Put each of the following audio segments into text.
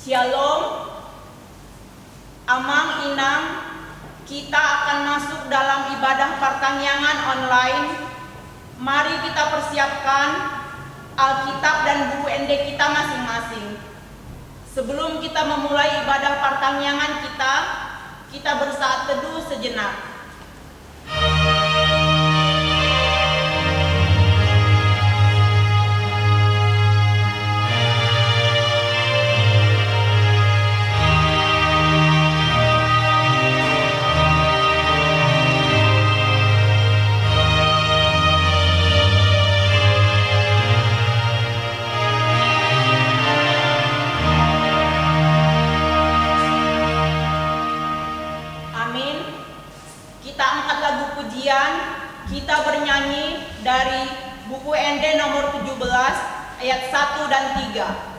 Shalom, Amang Inang, kita akan masuk dalam ibadah pertangyangan online. Mari kita persiapkan Alkitab dan buku ND kita masing-masing. Sebelum kita memulai ibadah pertangyangan kita bersaat teduh sejenak. Kita bernyanyi dari buku ND nomor 17 ayat 1 dan 3.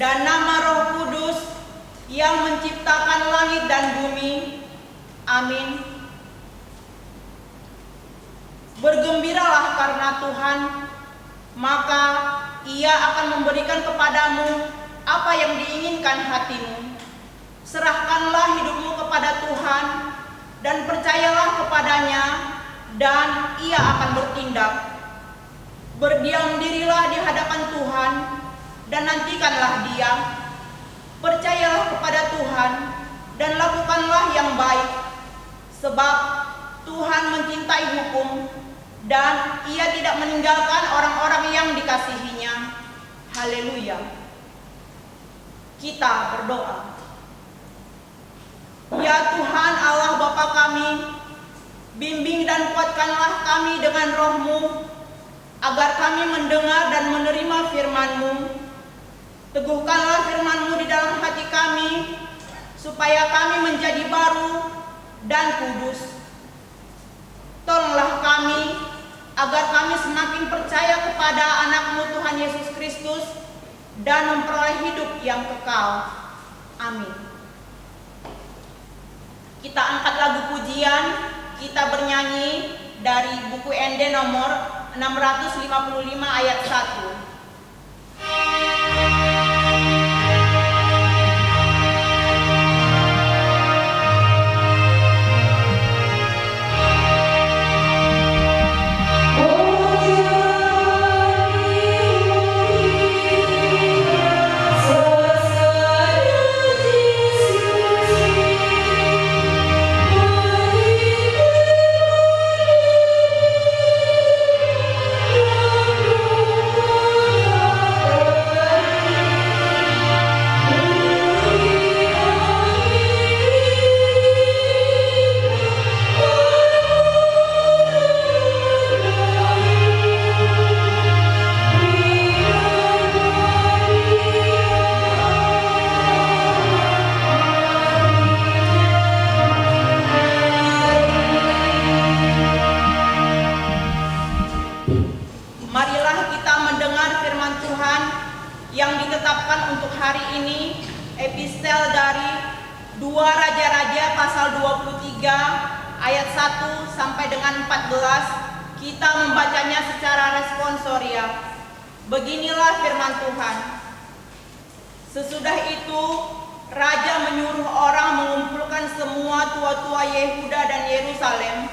Dan nama Roh Kudus yang menciptakan langit dan bumi. Amin. Bergembiralah karena Tuhan, maka Ia akan memberikan kepadamu apa yang diinginkan hatimu. Serahkanlah hidupmu kepada Tuhan dan percayalah kepadanya, dan Ia akan bertindak. Berdiam dirilah di hadapan Tuhan dan nantikanlah Dia. Percayalah kepada Tuhan dan lakukanlah yang baik, sebab Tuhan mencintai hukum dan Ia tidak meninggalkan orang-orang yang dikasihinya. Haleluya. Kita berdoa. Ya Tuhan Allah Bapa kami, bimbing dan kuatkanlah kami dengan Roh-Mu, agar kami mendengar dan menerima firman-Mu. Teguhkanlah firman-Mu di dalam hati kami, supaya kami menjadi baru dan kudus. Tolonglah kami, agar kami semakin percaya kepada anak-Mu Tuhan Yesus Kristus, dan memperoleh hidup yang kekal. Amin. Kita angkat lagu pujian, kita bernyanyi dari buku ND nomor 655 ayat 1. Yesus 3 ayat 1 sampai dengan 14, kita membacanya secara responsoria. Beginilah firman Tuhan. Sesudah itu, Raja menyuruh orang mengumpulkan semua tua-tua Yehuda dan Yerusalem.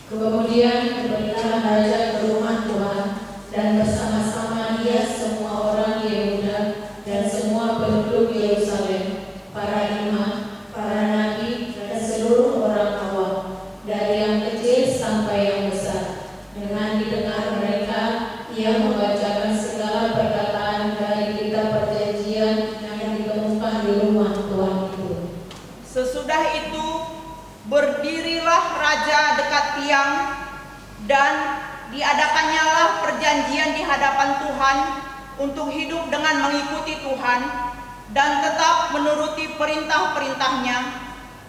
Kemudian pergilah Raja ke rumah Tuhan, dan bersama-sama dia semua orang Yehuda dan semua penduduk Yerusalem, para imam, para nabi, dan seluruh orang awam, dari yang kecil sampai yang besar. Dengan didengar mereka, ia membacakan segala perkataan dari kitab perjanjian yang ditemukan di rumah Tuhan itu. Sesudah itu, berdirilah Raja dekat tiang, dan diadakannya perjanjian di hadapan Tuhan untuk hidup dengan mengikuti Tuhan dan tetap menuruti perintah-perintahnya,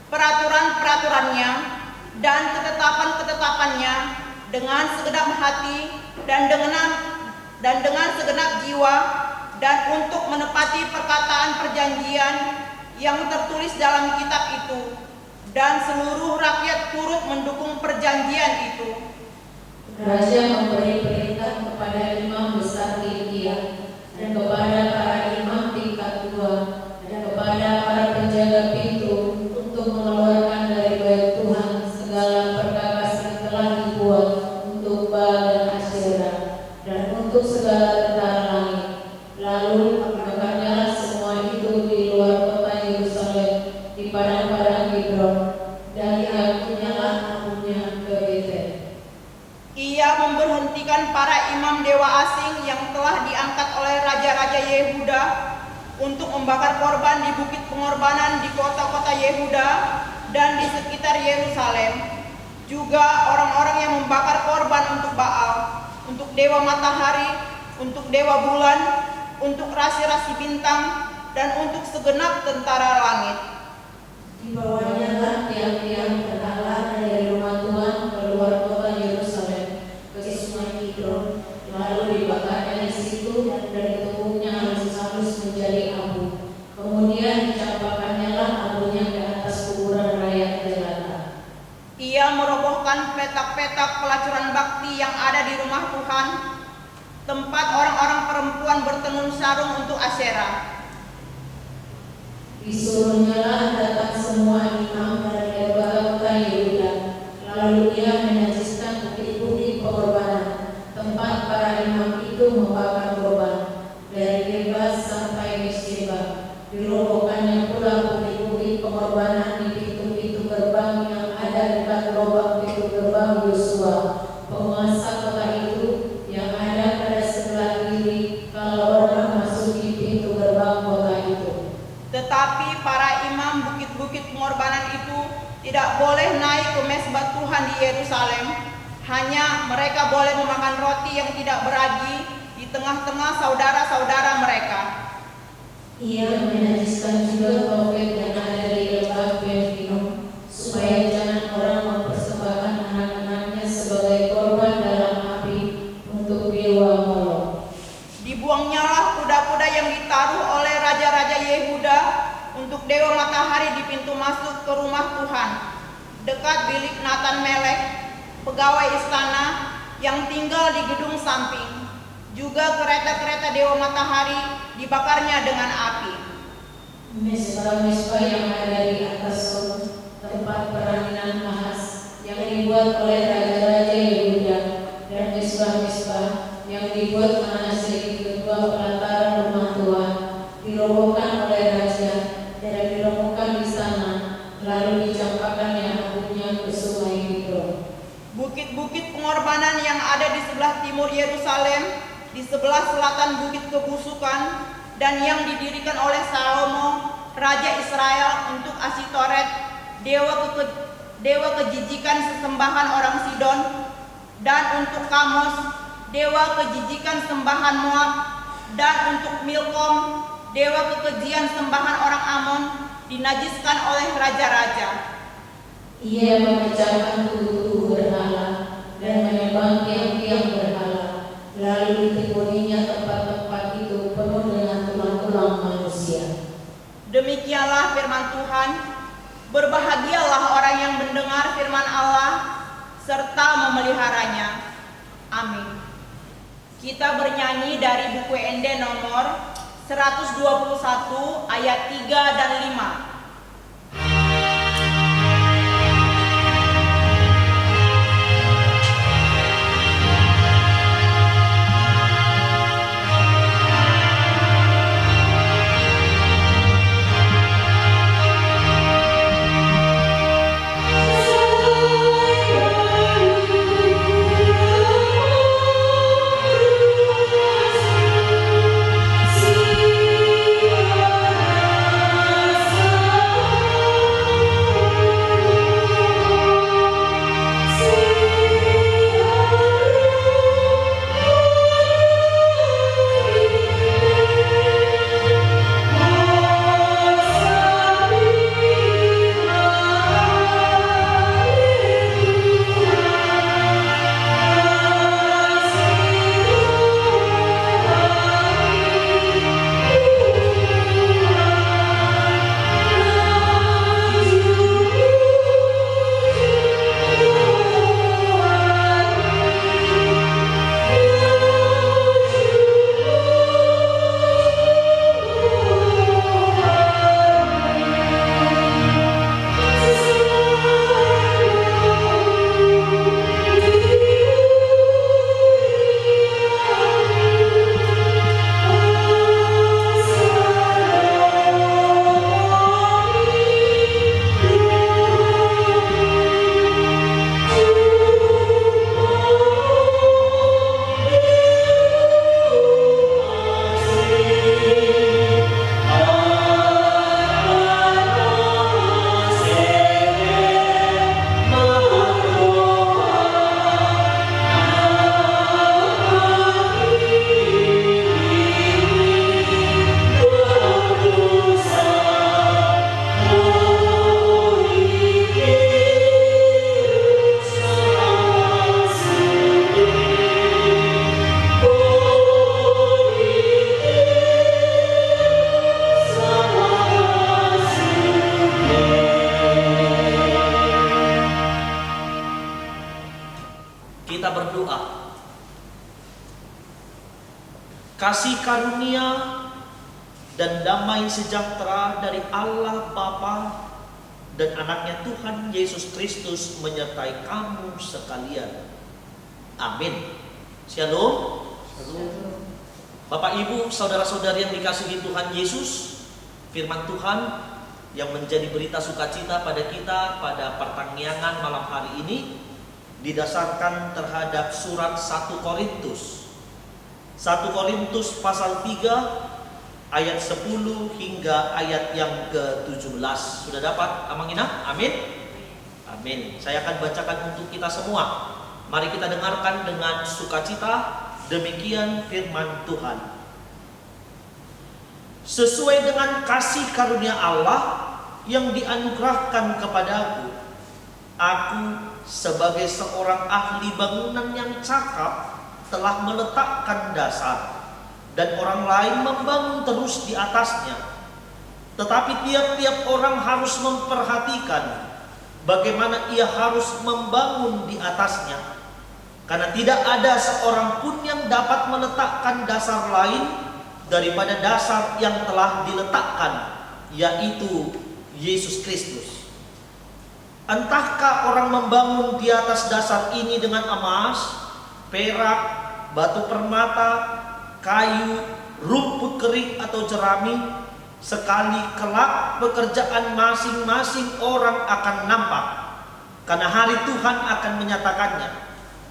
peraturan-peraturannya, dan ketetapan-ketetapannya dengan segenap hati dan dengan segenap jiwa, dan untuk menepati perkataan perjanjian yang tertulis dalam kitab itu, dan seluruh rakyat turut mendukung perjanjian itu. Raja memberi perintah kepada imam besar Hilkiah dan kepada para imam tingkat 2 dan kepada para penjaga pintu untuk mengeluarkan dari bait Tuhan segala perkakas yang telah dibuat untuk Baal dan Asyera dan untuk segala tentara langit. Lalu dibakarnya semua itu di luar kota Yerusalem di padang-padang Kidron, dan diangkutnyalah apinya ke Betel. Ia memberhentikan para imam dewa asing yang telah diangkat oleh raja-raja Yehuda untuk membakar korban di bukit pengorbanan di kota-kota Yehuda dan di sekitar Yerusalem. Juga orang-orang yang membakar korban untuk Baal, untuk dewa matahari, untuk dewa bulan, untuk rasi-rasi bintang, dan untuk segenap tentara langit. Dibawanya lah tiang-tiang berhala dari rumah Tuhan keluar kota Yerusalem ke sungai Kidron, lalu dibakarnya di situ dan ditumbuknya halus-halus menjadi abu. Kemudian dicampakkannya lah abunya ke atas kuburan rakyat jelata. Ia merobohkan petak-petak pelacuran bakti yang ada di rumah Tuhan, tempat orang-orang perempuan bertenun sarung untuk Asyera. Disuruhnya lah datang semua imam dari kota Yehuda, lalu dia menajiskan bukit-bukit pengorbanan, tempat para imam itu membakar korban, dari Gebas sampai Mesjeba. Dirobohkannya pula bukit-bukit pengorbanan di pintu-pintu gerbang yang ada dekat lubang pintu gerbang Yosua, penguasa kota itu, yang ada pada sebelah kiri kalau orang masuki pintu gerbang kota itu. Tetapi para imam bukit-bukit pengorbanan itu tidak boleh naik ke mezbah Tuhan di Yerusalem. Hanya mereka boleh memakan roti yang tidak beragi di tengah-tengah saudara-saudara mereka. Ia menajiskan juga profet yang ada di lembah Ben-Hinnom, supaya jangan orang mempersembahkan anak-anaknya sebagai korban dalam api untuk dewa Molok. Dibuangnyalah kuda-kuda yang ditaruh oleh raja-raja Yehuda untuk dewa matahari di pintu masuk ke rumah Tuhan, dekat bilik Natan Melek, pegawai istana yang tinggal di gedung samping. Juga kereta-kereta dewa matahari dibakarnya dengan api. Mesbah-mesbah yang ada di atas Son, tempat peraninan Ahaz, yang dibuat oleh raja-raja Yehuda, dan mesbah-mesbah yang dibuat Manase di kedua pelataran rumah Tuhan, dirobohkan oleh raja dan dirobohkan di sana, lalu dicampakkannya abunya ke sungai Kidron. Bukit-bukit pengorbanan yang ada di sebelah timur Yerusalem, di sebelah selatan bukit kebusukan, dan yang didirikan oleh Salomo, raja Israel untuk Asitoret, dewa kejijikan sesembahan orang Sidon, dan untuk Kamos, dewa kejijikan sembahan Moab, dan untuk Milkom, dewa kekejian sembahan orang Amon, dinajiskan oleh raja-raja. Ia memecahkan tubuh berhala dan menebang tiang-tiang berhala, lalu ditiburinya tempat-tempat itu penuh dengan tulang-tulang manusia. Demikianlah firman Tuhan. Berbahagialah orang yang mendengar firman Allah serta memeliharanya. Amin. Kita bernyanyi dari buku ND nomor 121 ayat 3 dan 5. Kita berdoa. Kasih karunia dan damai sejahtera dari Allah Bapa dan anaknya Tuhan Yesus Kristus menyertai kamu sekalian. Amin. Shalom. Shalom. Bapak Ibu, saudara-saudari yang dikasihi Tuhan Yesus, firman Tuhan yang menjadi berita sukacita pada kita pada pertanggiangan malam hari ini didasarkan terhadap surat 1 Korintus. 1 Korintus pasal 3 ayat 10 hingga ayat yang ke-17. Sudah dapat Amangina? Amin. Amin. Saya akan bacakan untuk kita semua. Mari kita dengarkan dengan sukacita. Demikian firman Tuhan. Sesuai dengan kasih karunia Allah yang dianugerahkan kepadaku, aku sebagai seorang ahli bangunan yang cakap telah meletakkan dasar, dan orang lain membangun terus di atasnya. Tetapi tiap-tiap orang harus memperhatikan bagaimana ia harus membangun di atasnya, karena tidak ada seorang pun yang dapat meletakkan dasar lain daripada dasar yang telah diletakkan, yaitu Yesus Kristus. Entahkah orang membangun di atas dasar ini dengan emas, perak, batu permata, kayu, rumput kering atau jerami, sekali kelak pekerjaan masing-masing orang akan nampak, karena hari Tuhan akan menyatakannya.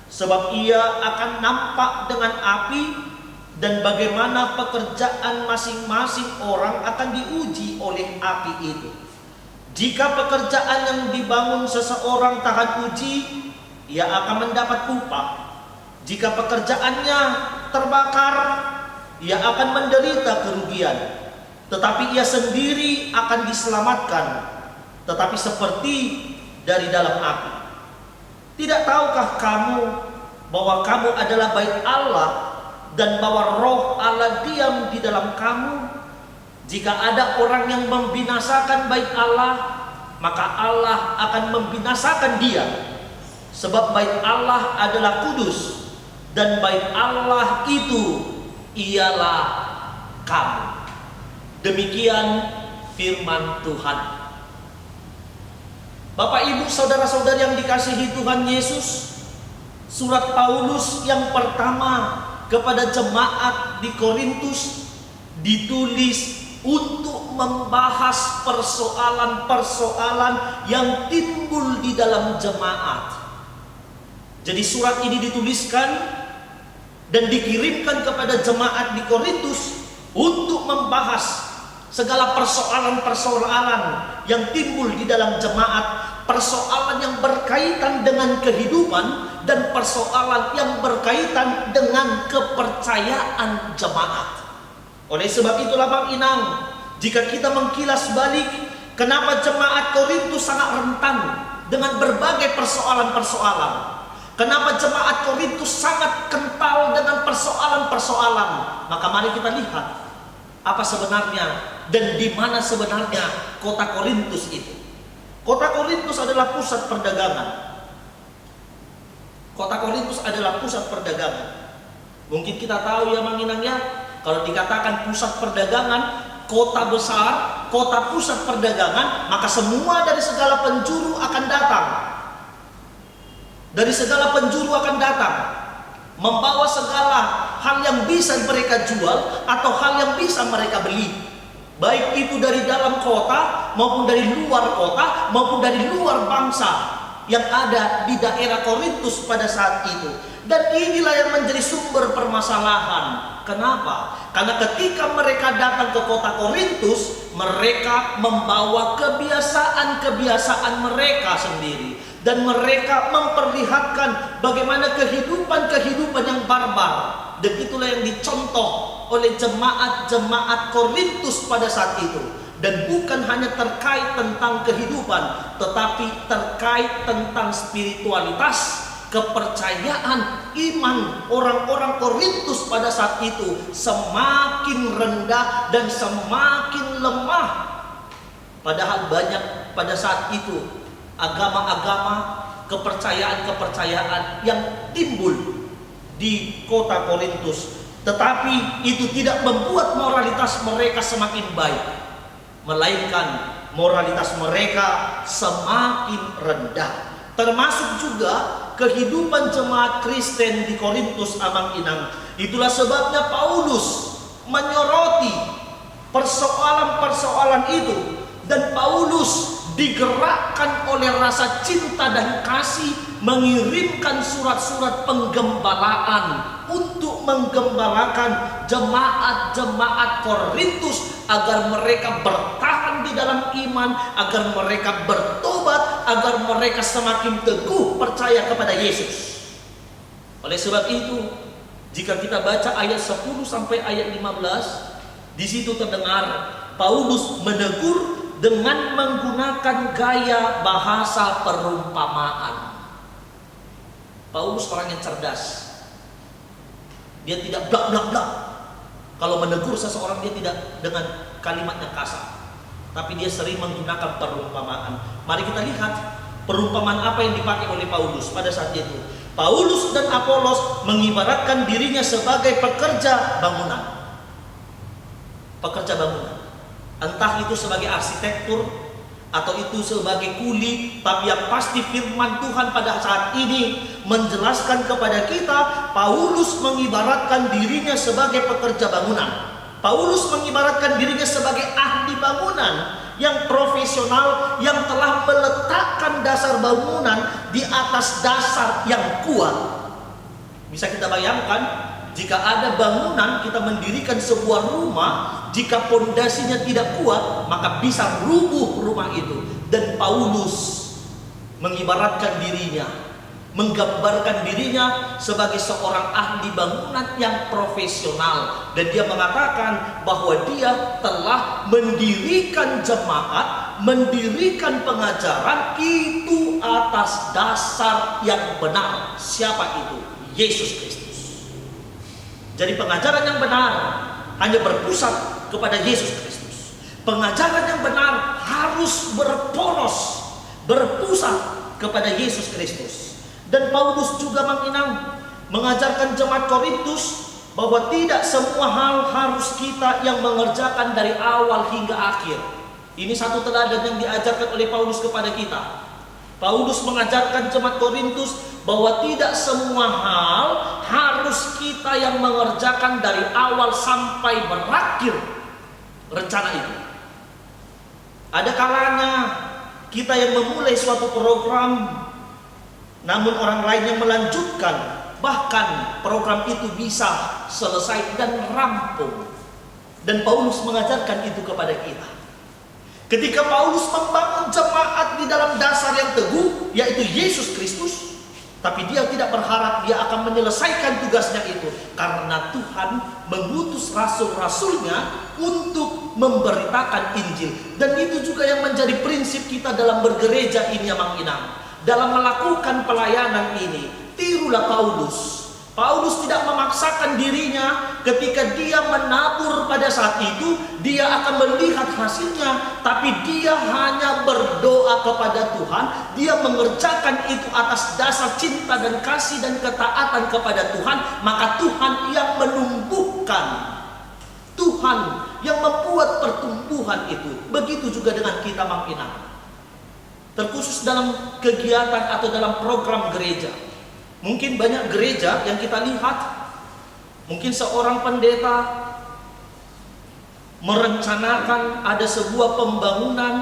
Sebab ia akan nampak dengan api, dan bagaimana pekerjaan masing-masing orang akan diuji oleh api itu. Jika pekerjaan yang dibangun seseorang tahan uji, ia akan mendapat upah. Jika pekerjaannya terbakar, ia akan menderita kerugian. Tetapi ia sendiri akan diselamatkan, tetapi seperti dari dalam api. Tidak tahukah kamu bahwa kamu adalah bait Allah, dan bahwa roh Allah diam di dalam kamu? Jika ada orang yang membinasakan bait Allah, maka Allah akan membinasakan dia. Sebab bait Allah adalah kudus, dan bait Allah itu ialah kamu. Demikian firman Tuhan. Bapak, Ibu, saudara-saudari yang dikasihi Tuhan Yesus, surat Paulus yang pertama kepada jemaat di Korintus ditulis untuk membahas persoalan-persoalan yang timbul di dalam jemaat. Jadi surat ini dituliskan dan dikirimkan kepada jemaat di Korintus untuk membahas segala persoalan-persoalan yang timbul di dalam jemaat, persoalan yang berkaitan dengan kehidupan dan persoalan yang berkaitan dengan kepercayaan jemaat. Oleh sebab itulah Bang Inang, jika kita mengkilas balik kenapa jemaat Korintus sangat rentan dengan berbagai persoalan-persoalan, kenapa jemaat Korintus sangat kental dengan persoalan-persoalan, maka mari kita lihat apa sebenarnya dan di mana sebenarnya kota Korintus itu. Kota Korintus adalah pusat perdagangan. Kota Korintus adalah pusat perdagangan. Mungkin kita tahu ya Bang Inang ya, kalau dikatakan pusat perdagangan, kota besar, kota pusat perdagangan, maka semua dari segala penjuru akan datang. Dari segala penjuru akan datang, membawa segala hal yang bisa mereka jual atau hal yang bisa mereka beli. Baik itu dari dalam kota maupun dari luar kota maupun dari luar bangsa yang ada di daerah Korintus pada saat itu. Dan inilah yang menjadi sumber permasalahan. Kenapa? Karena ketika mereka datang ke kota Korintus, mereka membawa kebiasaan-kebiasaan mereka sendiri. Dan mereka memperlihatkan bagaimana kehidupan-kehidupan yang barbar. Dan itulah yang dicontoh oleh jemaat-jemaat Korintus pada saat itu. Dan bukan hanya terkait tentang kehidupan, tetapi terkait tentang spiritualitas, kepercayaan, iman orang-orang Korintus pada saat itu semakin rendah dan semakin lemah. Padahal banyak pada saat itu agama-agama, kepercayaan-kepercayaan yang timbul di kota Korintus. Tetapi itu tidak membuat moralitas mereka semakin baik, melainkan moralitas mereka semakin rendah. Termasuk juga kehidupan jemaat Kristen di Korintus, Abang Inang. Itulah sebabnya Paulus menyoroti persoalan-persoalan itu. Dan Paulus digerakkan oleh rasa cinta dan kasih mengirimkan surat-surat penggembalaan untuk menggembalakan jemaat-jemaat Korintus agar mereka bertahan di dalam iman, agar mereka bertobat, agar mereka semakin teguh percaya kepada Yesus. Oleh sebab itu, jika kita baca ayat 10 sampai ayat 15, di situ terdengar Paulus menegur dengan menggunakan gaya bahasa perumpamaan. Paulus orang yang cerdas. Dia tidak blak-blak-blak. Kalau menegur seseorang dia tidak dengan kalimat yang kasar, tapi dia sering menggunakan perumpamaan. Mari kita lihat perumpamaan apa yang dipakai oleh Paulus pada saat itu. Paulus dan Apolos mengibaratkan dirinya sebagai pekerja bangunan. Pekerja bangunan. Entah itu sebagai arsitektur atau itu sebagai kuli, tapi yang pasti firman Tuhan pada saat ini menjelaskan kepada kita, Paulus mengibaratkan dirinya sebagai pekerja bangunan. Paulus mengibaratkan dirinya sebagai ahli bangunan yang profesional, yang telah meletakkan dasar bangunan di atas dasar yang kuat. Bisa kita bayangkan, jika ada bangunan, kita mendirikan sebuah rumah, jika pondasinya tidak kuat, maka bisa rubuh rumah itu. Dan Paulus mengibaratkan dirinya, menggambarkan dirinya sebagai seorang ahli bangunan yang profesional. Dan dia mengatakan bahwa dia telah mendirikan jemaat, mendirikan pengajaran itu atas dasar yang benar. Siapa itu? Yesus Kristus. Jadi pengajaran yang benar hanya berpusat kepada Yesus Kristus. Pengajaran yang benar harus berpusat kepada Yesus Kristus. Dan Paulus juga mengajarkan jemaat Korintus bahwa tidak semua hal harus kita yang mengerjakan dari awal hingga akhir. Ini satu teladan yang diajarkan oleh Paulus kepada kita. Paulus mengajarkan jemaat Korintus bahwa tidak semua hal harus kita yang mengerjakan dari awal sampai berakhir rencana itu. Ada kalanya kita yang memulai suatu program, namun orang lain yang melanjutkan, bahkan program itu bisa selesai dan rampung. Dan Paulus mengajarkan itu kepada kita. Ketika Paulus membangun jemaat di dalam dasar yang teguh, yaitu Yesus Kristus, tapi dia tidak berharap dia akan menyelesaikan tugasnya itu, karena Tuhan mengutus rasul-rasulnya untuk memberitakan Injil. Dan itu juga yang menjadi prinsip kita dalam bergereja ini, Amang Inang. Dalam melakukan pelayanan ini, tirulah Paulus. Paulus tidak memaksakan dirinya. Ketika dia menabur pada saat itu, dia akan melihat hasilnya, tapi dia hanya berdoa kepada Tuhan. Dia mengerjakan itu atas dasar cinta dan kasih dan ketaatan kepada Tuhan. Maka Tuhan yang menumbuhkan, Tuhan yang membuat pertumbuhan itu. Begitu juga dengan kita, Mang Inang. Terkhusus dalam kegiatan atau dalam program gereja. Mungkin banyak gereja yang kita lihat, mungkin seorang pendeta merencanakan ada sebuah pembangunan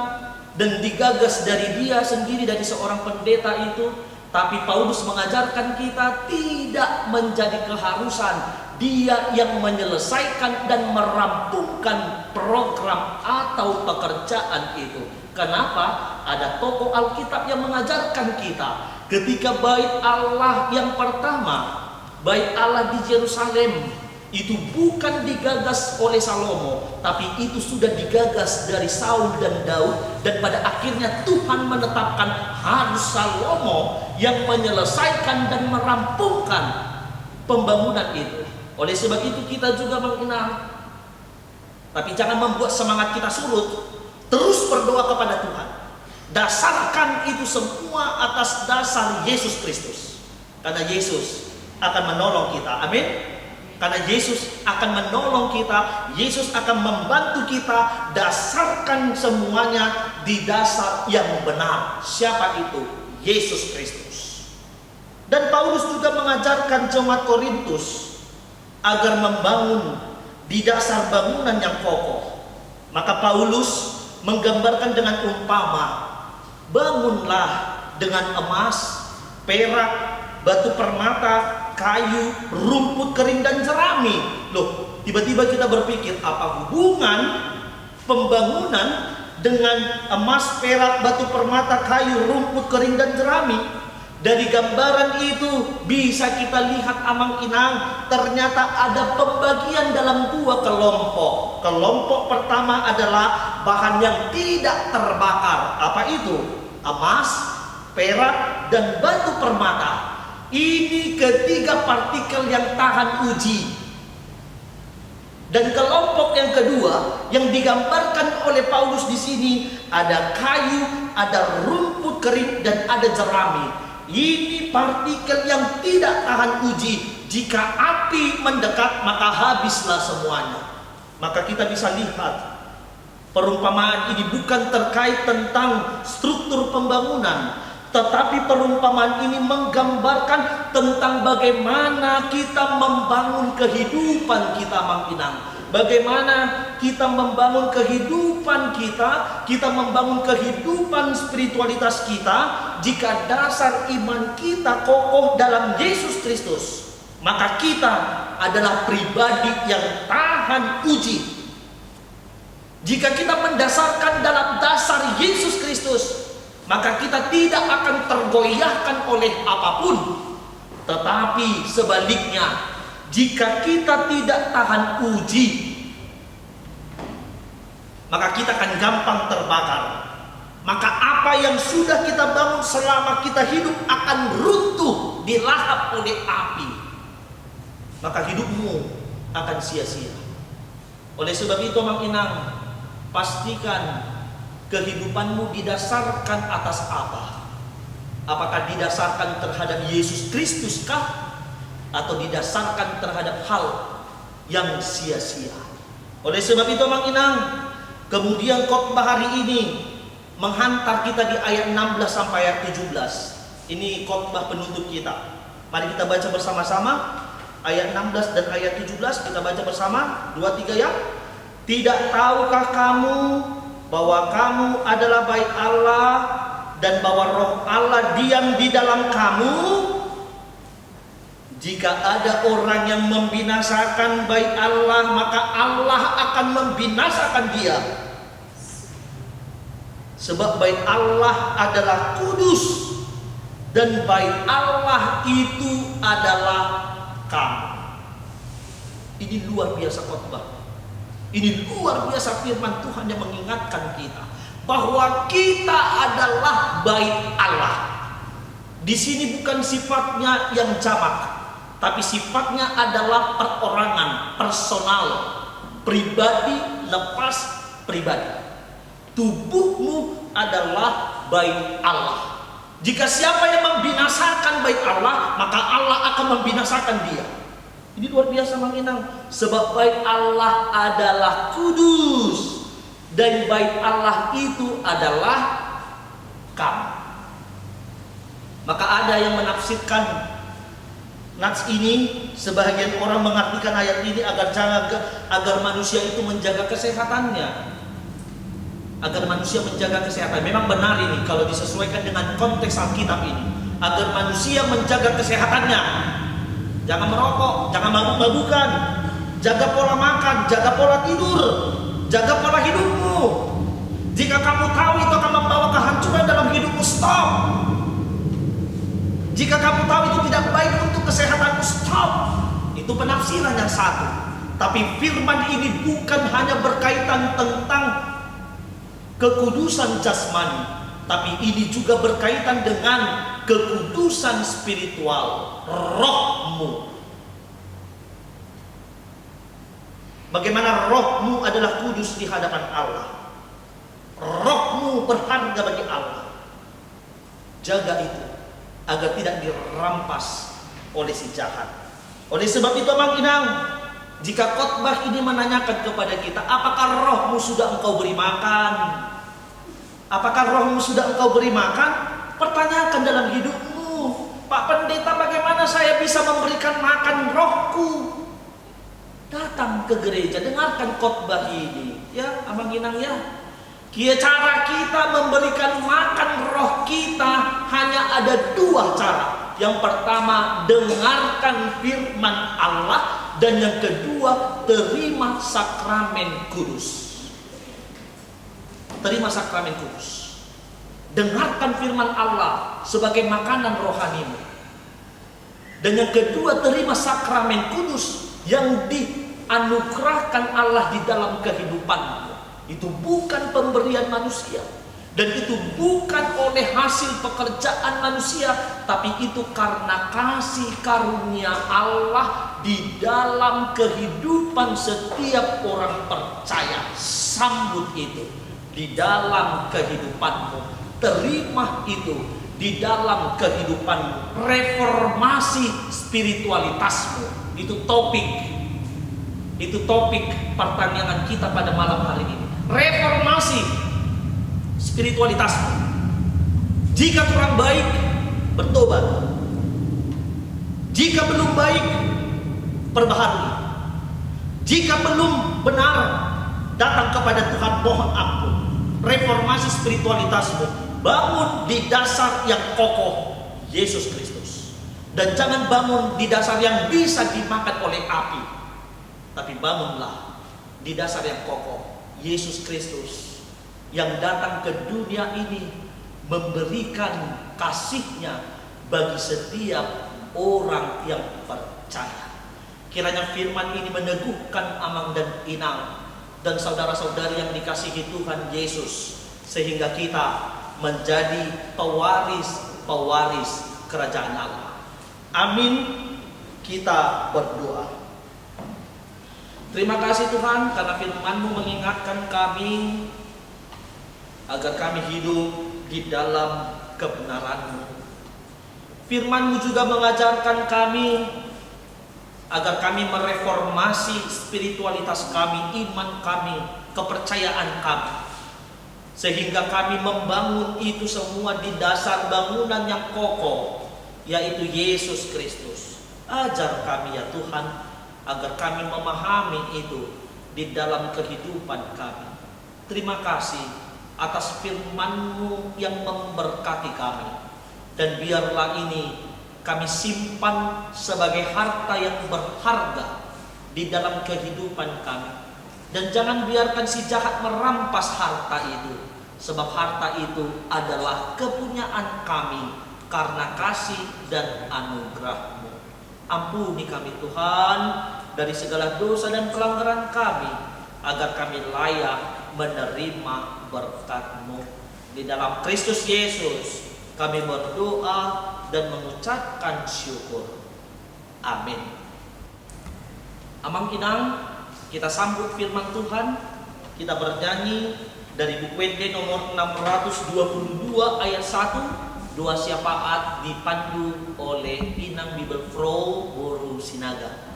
dan digagas dari dia sendiri, dari seorang pendeta itu. Tapi Paulus mengajarkan kita tidak menjadi keharusan dia yang menyelesaikan dan merampungkan program atau pekerjaan itu. Kenapa? Ada tokoh Alkitab yang mengajarkan kita. Ketika bait Allah yang pertama, bait Allah di Yerusalem, itu bukan digagas oleh Salomo, tapi itu sudah digagas dari Saul dan Daud. Dan pada akhirnya Tuhan menetapkan harus Salomo yang menyelesaikan dan merampungkan pembangunan itu. Oleh sebab itu kita juga mengenal, tapi jangan membuat semangat kita surut. Terus berdoa kepada Tuhan. Dasarkan itu semua atas dasar Yesus Kristus. Karena Yesus akan menolong kita. Amin. Karena Yesus akan menolong kita, Yesus akan membantu kita. Dasarkan semuanya di dasar yang benar. Siapa itu? Yesus Kristus. Dan Paulus juga mengajarkan jemaat Korintus agar membangun di dasar bangunan yang kokoh. Maka Paulus menggambarkan dengan umpama, bangunlah dengan emas, perak, batu permata, kayu, rumput kering dan jerami. Loh, tiba-tiba kita berpikir, apa hubungan pembangunan dengan emas, perak, batu permata, kayu, rumput kering dan jerami? Dari gambaran itu bisa kita lihat, Amang Inang, ternyata ada pembagian dalam dua kelompok. Kelompok pertama adalah bahan yang tidak terbakar. Apa itu? Emas, perak, dan batu permata. Ini ketiga partikel yang tahan uji. Dan kelompok yang kedua yang digambarkan oleh Paulus di sini, ada kayu, ada rumput kering, dan ada jerami. Ini partikel yang tidak tahan uji. Jika api mendekat, maka habislah semuanya. Maka kita bisa lihat, perumpamaan ini bukan terkait tentang struktur pembangunan, tetapi perumpamaan ini menggambarkan tentang bagaimana kita membangun kehidupan kita, Mang Inang. Bagaimana kita membangun kehidupan kita membangun kehidupan spiritualitas kita. Jika dasar iman kita kokoh dalam Yesus Kristus, maka kita adalah pribadi yang tahan uji. Jika kita mendasarkan dalam dasar Yesus Kristus, maka kita tidak akan tergoyahkan oleh apapun. Tetapi sebaliknya, jika kita tidak tahan uji, maka kita akan gampang terbakar. Maka apa yang sudah kita bangun selama kita hidup akan runtuh, dilahap oleh api. Maka hidupmu akan sia-sia. Oleh sebab itu, Mang Inang, pastikan kehidupanmu didasarkan atas apa? Apakah didasarkan terhadap Yesus Kristus kah? Atau didasarkan terhadap hal yang sia-sia? Oleh sebab itu Mang Inang, kemudian khotbah hari ini menghantar kita di ayat 16 sampai ayat 17. Ini khotbah penutup kita. Mari kita baca bersama-sama ayat 16 dan ayat 17. Kita baca bersama, 2, 3 ya. Tidak tahukah kamu bahwa kamu adalah bait Allah dan bahwa roh Allah diam di dalam kamu? Jika ada orang yang membinasakan bait Allah, maka Allah akan membinasakan dia. Sebab bait Allah adalah kudus dan bait Allah itu adalah kamu. Ini luar biasa khotbah. Ini luar biasa firman Tuhan yang mengingatkan kita bahwa kita adalah bait Allah. Di sini bukan sifatnya yang jamak, tapi sifatnya adalah perorangan, personal, pribadi lepas pribadi. Tubuhmu adalah bait Allah. Jika siapa yang membinasakan bait Allah, maka Allah akan membinasakan dia. Ini luar biasa Mang Inang. Sebab bait Allah adalah kudus dan bait Allah itu adalah kamu. Maka ada yang menafsirkan nats ini, sebagian orang mengartikan ayat ini agar manusia itu menjaga kesehatannya. Agar manusia menjaga kesehatan. Memang benar ini kalau disesuaikan dengan konteks Alkitab ini. Agar manusia menjaga kesehatannya. Jangan merokok, jangan mabuk-mabukan, jaga pola makan, jaga pola tidur, jaga pola hidupmu. Jika kamu tahu itu akan membawa kehancuran dalam hidupmu, stop. Jika kamu tahu itu tidak baik untuk kesehatanmu, stop. Itu penafsiran yang satu. Tapi firman ini bukan hanya berkaitan tentang kekudusan jasmani, tapi ini juga berkaitan dengan kekudusan spiritual, rohmu. Bagaimana rohmu adalah kudus di hadapan Allah. Rohmu berharga bagi Allah. Jaga itu agar tidak dirampas oleh si jahat. Oleh sebab itu Mang Inang, jika khotbah ini menanyakan kepada kita, apakah rohmu sudah engkau beri makan? Apakah rohmu sudah engkau beri makan? Pertanyakan dalam hidupmu, Pak Pendeta, bagaimana saya bisa memberikan makan rohku? Datang ke gereja, dengarkan khotbah ini, ya, Abang Inang ya. Cara kita memberikan makan roh kita hanya ada 2 cara. Yang pertama, dengarkan firman Allah, dan yang kedua, terima sakramen kudus. Terima sakramen kudus. Dengarkan firman Allah sebagai makanan rohanimu. Dan yang kedua, terima sakramen kudus yang dianugerahkan Allah di dalam kehidupanmu. Itu bukan pemberian manusia, dan itu bukan oleh hasil pekerjaan manusia, tapi itu karena kasih karunia Allah di dalam kehidupan setiap orang percaya. Sambut itu di dalam kehidupanmu. Terima itu di dalam kehidupanmu. Reformasi spiritualitasmu. Itu topik pertanyaan kita pada malam hari ini. Reformasi spiritualitasmu. Jika kurang baik, bertobat. Jika belum baik, perbaharui. Jika belum benar, datang kepada Tuhan, mohon ampun. Reformasi spiritualitasmu. Bangun di dasar yang kokoh, Yesus Kristus. Dan jangan bangun di dasar yang bisa dimakan oleh api, tapi bangunlah di dasar yang kokoh, Yesus Kristus, yang datang ke dunia ini memberikan kasih-Nya bagi setiap orang yang percaya. Kiranya firman ini meneguhkan Amang dan Inang dan saudara-saudari yang dikasihi Tuhan Yesus, sehingga kita menjadi pewaris kerajaan Allah. Amin. Kita berdoa. Terima kasih Tuhan karena firman-Mu mengingatkan kami agar kami hidup di dalam kebenaran-Mu. Firman-Mu juga mengajarkan kami agar kami mereformasi spiritualitas kami, iman kami, kepercayaan kami. Sehingga kami membangun itu semua di dasar bangunan yang kokoh, yaitu Yesus Kristus. Ajar kami ya Tuhan, agar kami memahami itu di dalam kehidupan kami. Terima kasih atas firman-Mu yang memberkati kami. Dan biarlah ini kami simpan sebagai harta yang berharga di dalam kehidupan kami. Dan jangan biarkan si jahat merampas harta itu, sebab harta itu adalah kepunyaan kami karena kasih dan anugerah-Mu. Ampuni kami Tuhan dari segala dosa dan pelanggaran kami, agar kami layak menerima berkat-Mu. Di dalam Kristus Yesus kami berdoa dan mengucapkan syukur. Amin. Amang Inang, kita sambut firman Tuhan. Kita bernyanyi dari buku WD nomor 622 ayat 1. Doa syafaat dipandu oleh Inang Bible Pro Boru Sinaga.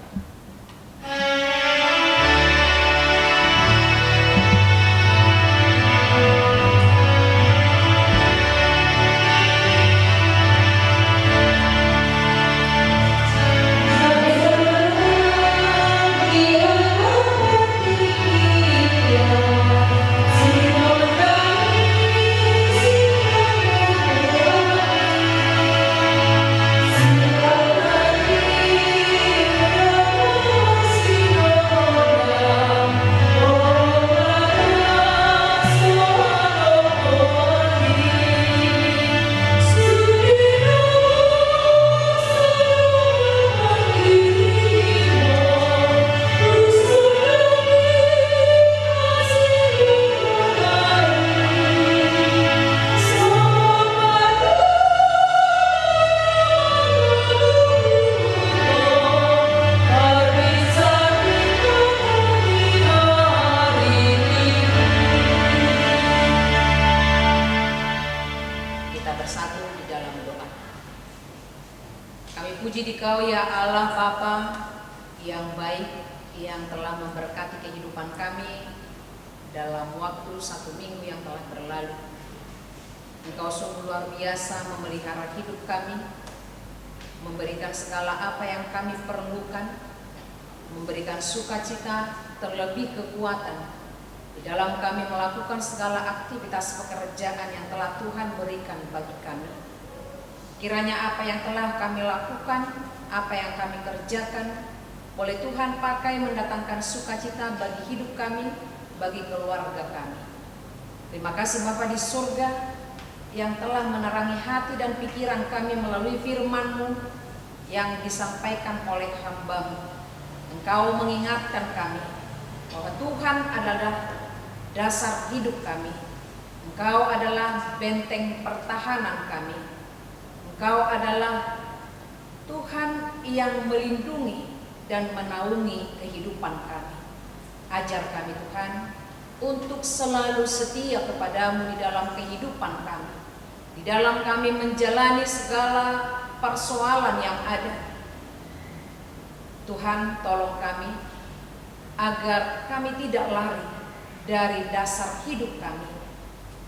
Dikau ya Allah Bapa yang baik, yang telah memberkati kehidupan kami dalam waktu 1 minggu yang telah berlalu. Engkau sungguh luar biasa memelihara hidup kami, memberikan segala apa yang kami perlukan, memberikan sukacita terlebih kekuatan di dalam kami melakukan segala aktivitas pekerjaan yang telah Tuhan berikan bagi kami. Kiranya apa yang telah kami lakukan, apa yang kami kerjakan, boleh Tuhan pakai mendatangkan sukacita bagi hidup kami, bagi keluarga kami. Terima kasih Bapa di surga yang telah menerangi hati dan pikiran kami melalui firman-Mu yang disampaikan oleh hamba-Mu. Engkau mengingatkan kami bahwa Tuhan adalah dasar hidup kami. Engkau adalah benteng pertahanan kami. Engkau adalah Tuhan yang melindungi dan menaungi kehidupan kami. Ajar kami Tuhan untuk selalu setia kepada-Mu di dalam kehidupan kami, di dalam kami menjalani segala persoalan yang ada. Tuhan tolong kami agar kami tidak lari dari dasar hidup kami.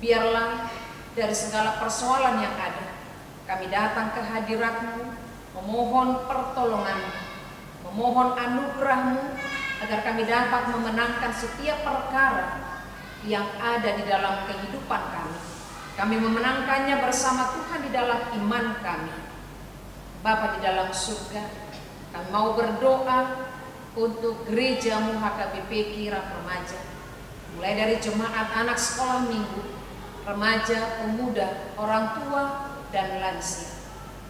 Biarlah dari segala persoalan yang ada, kami datang ke hadirat-Mu, memohon pertolongan-Mu, memohon anugerah-Mu, agar kami dapat memenangkan setiap perkara yang ada di dalam kehidupan kami. Kami memenangkannya bersama Tuhan di dalam iman kami. Bapa di dalam surga, kami mau berdoa untuk gereja-Mu HKBP Kirap Remaja, mulai dari jemaat anak sekolah minggu, remaja, pemuda, orang tua, dan lansia.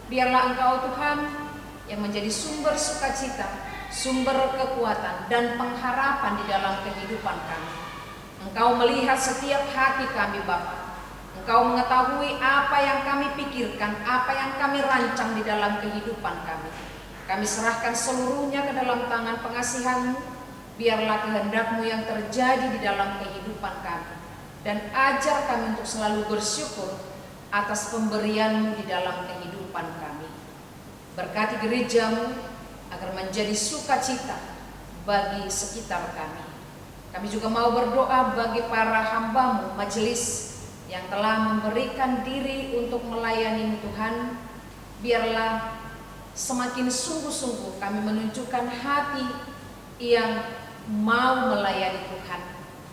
Biarlah Engkau Tuhan yang menjadi sumber sukacita, sumber kekuatan dan pengharapan di dalam kehidupan kami. Engkau melihat setiap hati kami Bapa. Engkau mengetahui apa yang kami pikirkan, apa yang kami rancang di dalam kehidupan kami. Kami serahkan seluruhnya ke dalam tangan pengasihan-Mu. Biarlah kehendak-Mu yang terjadi di dalam kehidupan kami, dan ajar kami untuk selalu bersyukur atas pemberian-Mu di dalam kehidupan kami. Berkati gereja-Mu agar menjadi sukacita bagi sekitar kami. Kami juga mau berdoa bagi para hamba-Mu majelis yang telah memberikan diri untuk melayani Tuhan. Biarlah semakin sungguh-sungguh kami menunjukkan hati yang mau melayani Tuhan,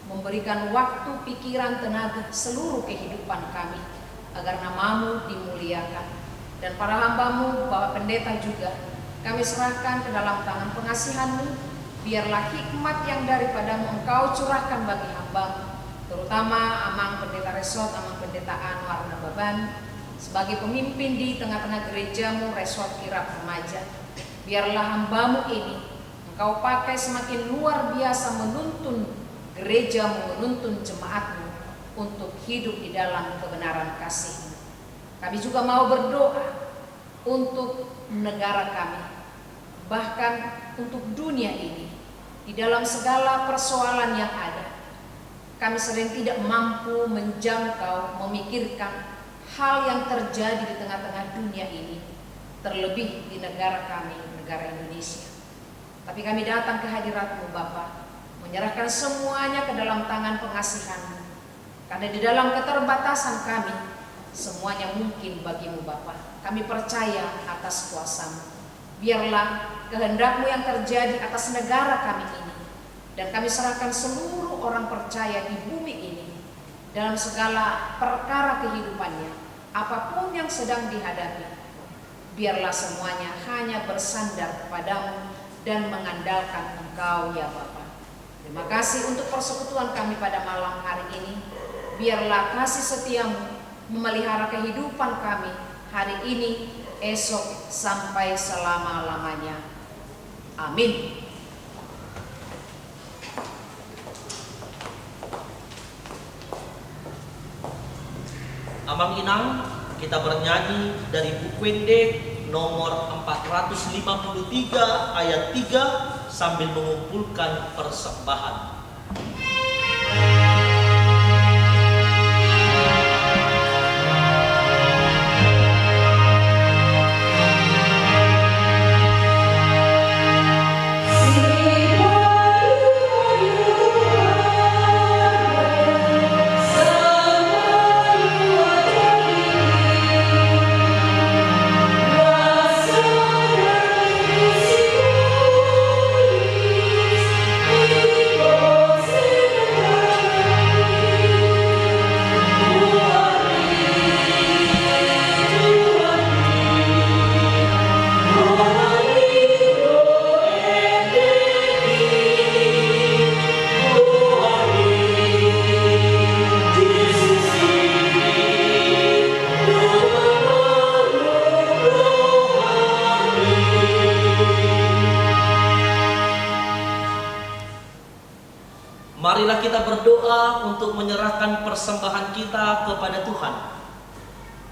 memberikan waktu, pikiran, tenaga, seluruh kehidupan kami agar nama-Mu dimuliakan. Dan para hamba-Mu, Bapak Pendeta juga kami serahkan ke dalam tangan pengasihan-Mu. Biarlah hikmat yang daripadamu Engkau curahkan bagi hamba-Mu, terutama Amang Pendeta Resort, Amang Pendeta Anwar Nababan, sebagai pemimpin di tengah-tengah gereja-Mu Resort Kirap Remaja. Biarlah hamba-Mu ini Engkau pakai semakin luar biasa menuntun gereja-Mu, menuntun jemaat-Mu untuk hidup di dalam kebenaran kasih-Mu. Kami juga mau berdoa untuk negara kami, bahkan untuk dunia ini. Di dalam segala persoalan yang ada, kami sering tidak mampu menjangkau, memikirkan hal yang terjadi di tengah-tengah dunia ini, terlebih di negara kami, negara Indonesia. Tapi kami datang ke hadirat-Mu Bapa, menyerahkan semuanya ke dalam tangan pengasihan-Mu, karena di dalam keterbatasan kami, semuanya mungkin bagi-Mu Bapa. Kami percaya atas kuasa-Mu. Biarlah kehendak-Mu yang terjadi atas negara kami ini, dan kami serahkan seluruh orang percaya di bumi ini dalam segala perkara kehidupannya, apapun yang sedang dihadapi. Biarlah semuanya hanya bersandar kepada-Mu dan mengandalkan Engkau ya Bapa. Terima kasih untuk persekutuan kami pada malam hari ini. Biarlah kasih setia-Mu memelihara kehidupan kami hari ini, esok, sampai selama-lamanya. Amin. Amang Inang, kita bernyanyi dari buku Wende nomor 453 ayat 3 sambil mengumpulkan persembahan. Marilah kita berdoa untuk menyerahkan persembahan kita kepada Tuhan.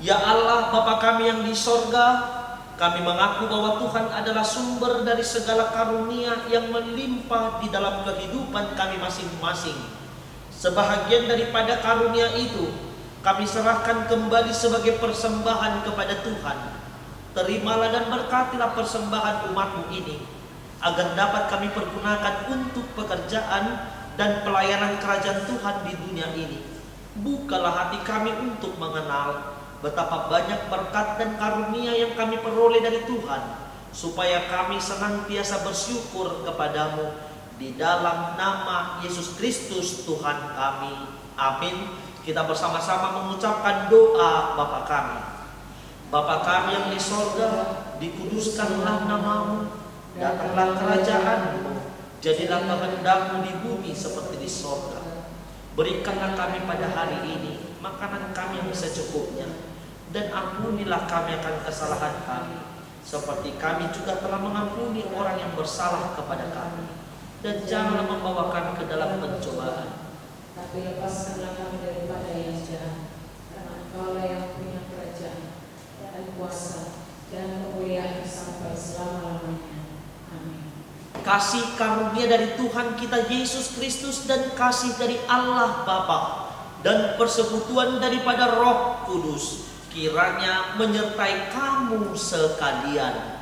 Ya Allah, Bapa kami yang di sorga, kami mengaku bahwa Tuhan adalah sumber dari segala karunia yang melimpah di dalam kehidupan kami masing-masing. Sebahagian daripada karunia itu, kami serahkan kembali sebagai persembahan kepada Tuhan. Terimalah dan berkatilah persembahan umat-Mu ini, agar dapat kami pergunakan untuk pekerjaan dan pelayanan kerajaan Tuhan di dunia ini. Bukalah hati kami untuk mengenal betapa banyak berkat dan karunia yang kami peroleh dari Tuhan, supaya kami senantiasa bersyukur kepada-Mu di dalam nama Yesus Kristus Tuhan kami. Amin. Kita bersama-sama mengucapkan doa Bapa kami. Bapa kami yang di sorga, dikuduskanlah nama-Mu, datanglah kerajaan-Mu, jadilah kehendak-Mu di bumi seperti di sorga. Berikanlah kami pada hari ini makanan kami yang secukupnya, dan ampunilah kami akan kesalahan kami, seperti kami juga telah mengampuni orang yang bersalah kepada kami. Dan janganlah membawa kami ke dalam pencobaan, tapi lepaskanlah kami daripada yang jahat, karena Engkaulah yang punya kerajaan dan kuasa dan kemuliaan sampai selama-lamanya. Amin. kasih karunia dari Tuhan kita Yesus Kristus dan kasih dari Allah Bapa dan persekutuan daripada Roh Kudus kiranya menyertai kamu sekalian.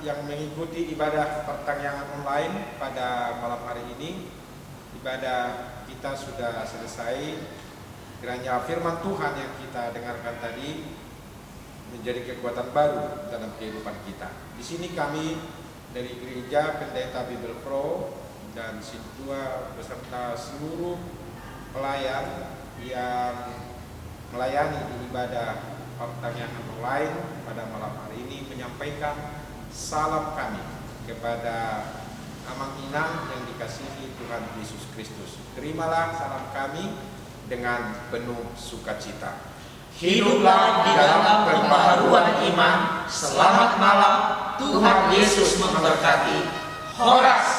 Yang mengikuti ibadah pertangyangan online pada malam hari ini, ibadah kita sudah selesai. Kiranya firman Tuhan yang kita dengarkan tadi menjadi kekuatan baru dalam kehidupan kita. Di sini kami dari Gereja Pendeta Bible Pro dan Sintua beserta seluruh pelayan yang melayani di ibadah pertangyangan online pada malam hari ini menyampaikan salam kami kepada Amang Inang yang dikasihi Tuhan Yesus Kristus. Terimalah salam kami dengan penuh sukacita. Hiduplah di dalam pembaharuan iman. Selamat malam, Tuhan Yesus memberkati. Horas.